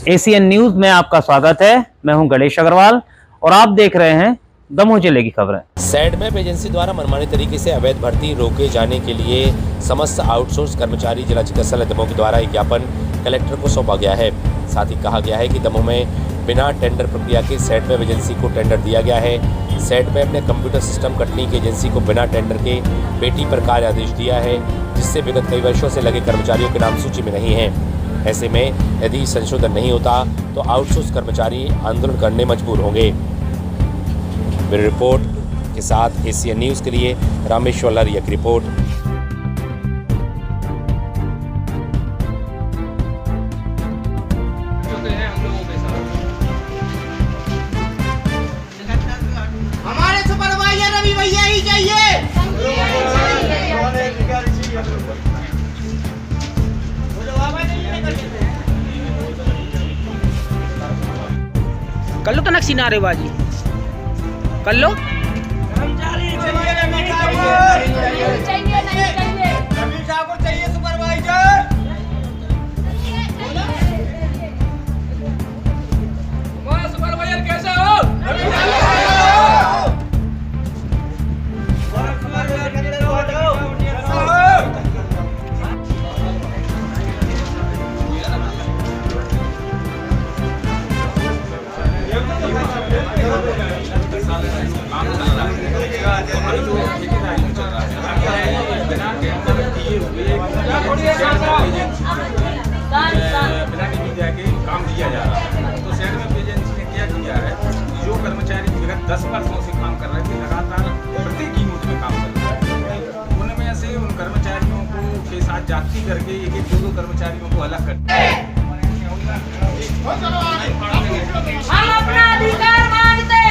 ACN news में आपका स्वागत है। मैं हूं गणेश अग्रवाल और आप देख रहे हैं दमोह जिले की खबरें। सैडमैप एजेंसी द्वारा मनमानी तरीके से अवैध भर्ती रोके जाने के लिए समस्त आउटसोर्स कर्मचारी जिला चिकित्सालय दमोह के द्वारा एक ज्ञापन कलेक्टर को सौंपा गया है। साथ ही कहा गया है कि दमोह में बिना टेंडर प्रक्रिया के सैडमैप एजेंसी को टेंडर दिया गया है। सैडमैप ने कंप्यूटर सिस्टम कटनी की एजेंसी को बिना टेंडर के पेटी पर कार्य आदेश दिया है, जिससे विगत कई वर्षों से लगे कर्मचारियों के नाम सूची में नहीं है। ऐसे में यदि संशोधन नहीं होता तो आउटसोर्स कर्मचारी आंदोलन करने मजबूर होंगे। मेरी रिपोर्ट के साथ एसीएन न्यूज़ के लिए रामेश्वर लरिया की रिपोर्ट। हमारे सुपरवाइजर रवि भैया ही चाहिए। कर लो तो नक्शी नारेबाजी कर लो। रवि ठाकुर चाहिए सुपरवाइजर। सुपरवाइजर कैसे हो? बिना किसी जाके काम दिया जा रहा है। तो सैडमैप एजेंसी ने क्या किया है, जो कर्मचारी विगत 10 वर्षों से काम कर रहे थे, लगातार प्रत्येक यूनिट में काम कर रहे थे, उनमें से उन कर्मचारियों को के साथ जाति करके एक दो कर्मचारियों को अलग कर हम अपना अधिकार मांगते,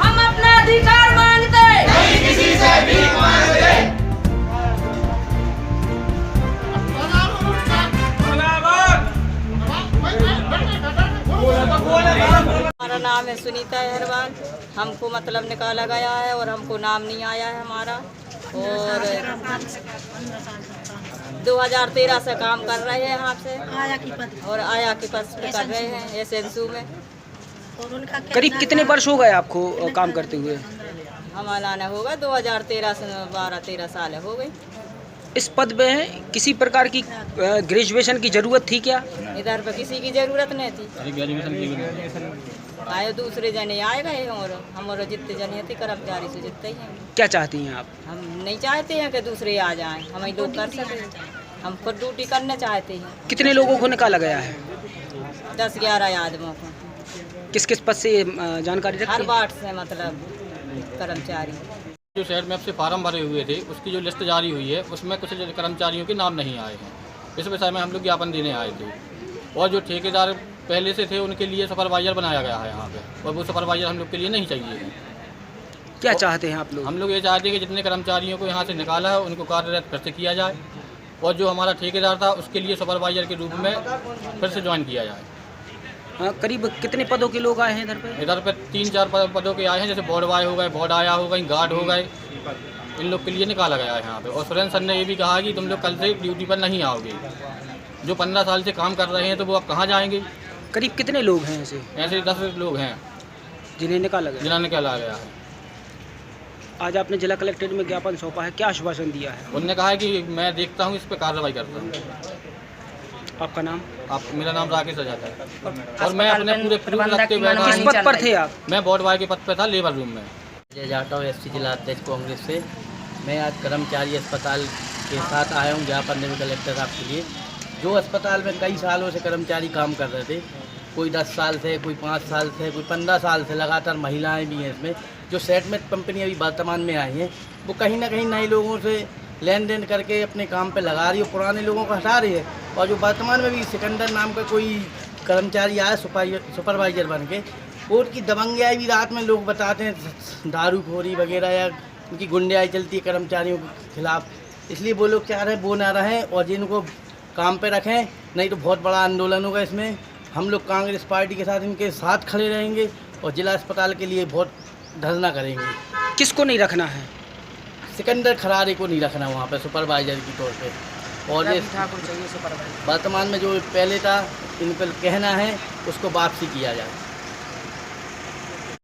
हम अपना अधिकार मांगते, हमारा नाम है सुनीता अहरवाल। हमको मतलब निकाला गया है और हमको नाम नहीं आया है हमारा, और 2013 से काम कर रहे हैं यहाँ से और आया के पद पे कर रहे हैं एसएनसू में। करीब कितने वर्ष हो गए आपको काम करते हुए? हमारा ना होगा 2013 से 12-13 साल हो गई। इस पद में किसी प्रकार की ग्रेजुएशन की जरूरत थी क्या? इधर पे किसी की जरूरत नहीं थी। आए दूसरे जने आए गए और हमारे जितने जने थे कर्मचारी से जितने ही हैं। क्या चाहती हैं आप? हम नहीं चाहते हैं कि दूसरे आ जाएं, हम ही लोग कर सकें। हम खुद ड्यूटी करना चाहते हैं। कितने लोगों को निकाला गया है? 10-11 आदमियों को। किस किस पद से जानकारी रखती हर हैं? वार्ड से मतलब कर्मचारी। जो सैडमैप से फार्म भरे हुए थे उसकी जो लिस्ट जारी हुई है उसमें कुछ कर्मचारियों के नाम नहीं आए हैं। इस विषय में हम लोग ज्ञापन देने आए थे, और जो ठेकेदार पहले से थे उनके लिए सुपरवाइजर बनाया गया है यहाँ पे, और वो सुपरवाइजर हम लोग के लिए नहीं चाहिए है। क्या चाहते हैं आप लोग? हम लोग ये चाहते हैं कि जितने कर्मचारियों को यहाँ से निकाला है उनको कार्यरत फिर से किया जाए, और जो हमारा ठेकेदार था उसके लिए सुपरवाइजर के रूप में फिर से ज्वाइन किया जाए। हाँ, करीब कितने पदों के लोग आए हैं इधर पे? इधर पे 3-4 पदों के आए हैं, जैसे बोर्ड बॉय हो गए, बोर्ड आया हो गई, गार्ड हो गए, इन लोग के लिए निकाला गया है यहाँ पे। और सुरेंद्र सर ने ये भी कहा कि तुम लोग कल से ड्यूटी पर नहीं आओगे। जो 15 साल से काम कर रहे हैं तो वो अब कहाँ जाएंगे? करीब कितने लोग हैं ऐसे ऐसे 10 लोग हैं जिन्हें निकाला गया? जिन्हें निकाला गया है। आज आपने जिला कलेक्ट्रेट में ज्ञापन सौंपा है, क्या आश्वासन दिया है? उन्होंने कहा है कि मैं देखता हूँ, इस पर कार्रवाई करता हूँ। आपका नाम? मेरा नाम राकेश अजाता है, और मैं अपने पूरे प्रूफ रख के बैठा किस हूँ। पद पर थे आप? मैं बोर्ड बॉय के पद पे था, लेबर रूम में। जय जाटा हूँ, एससी जिला अध्यक्ष कांग्रेस से। मैं आज कर्मचारी अस्पताल के साथ आया हूँ ज्ञापन देने कलेक्टर साहब के लिए। जो अस्पताल में कई सालों से कर्मचारी काम कर रहे थे, कोई 10 साल से, कोई 5 साल से, कोई 15 साल से, लगातार महिलाएं भी हैं इसमें। जो सैडमैप कंपनी अभी वर्तमान में आई हैं, वो कहीं ना कहीं नए लोगों से लेन देन करके अपने काम पे लगा रही है, पुराने लोगों को हटा रही है। और जो वर्तमान में भी सिकंदर नाम का कोई कर्मचारी आया सुपरवाइजर बन के, वो उनकी दबंगियाई भी रात में लोग बताते हैं, दारूखोरी वगैरह या उनकी गुंडियाई चलती है कर्मचारियों के खिलाफ। इसलिए वो लोग चाह रहे हैं वो ना रहें और जिनको काम पे रखें, नहीं तो बहुत बड़ा आंदोलन होगा इसमें। हम लोग कांग्रेस पार्टी के साथ इनके साथ खड़े रहेंगे और जिला अस्पताल के लिए बहुत धरना करेंगे। किसको नहीं रखना है? सिकंदर खरारे को नहीं रखना वहाँ पे सुपरवाइजर के तौर पे। और ये ठाकुर चाहिए सुपरवाइजर। वर्तमान में जो पहले था इन पर कहना है उसको वापसी किया जाए।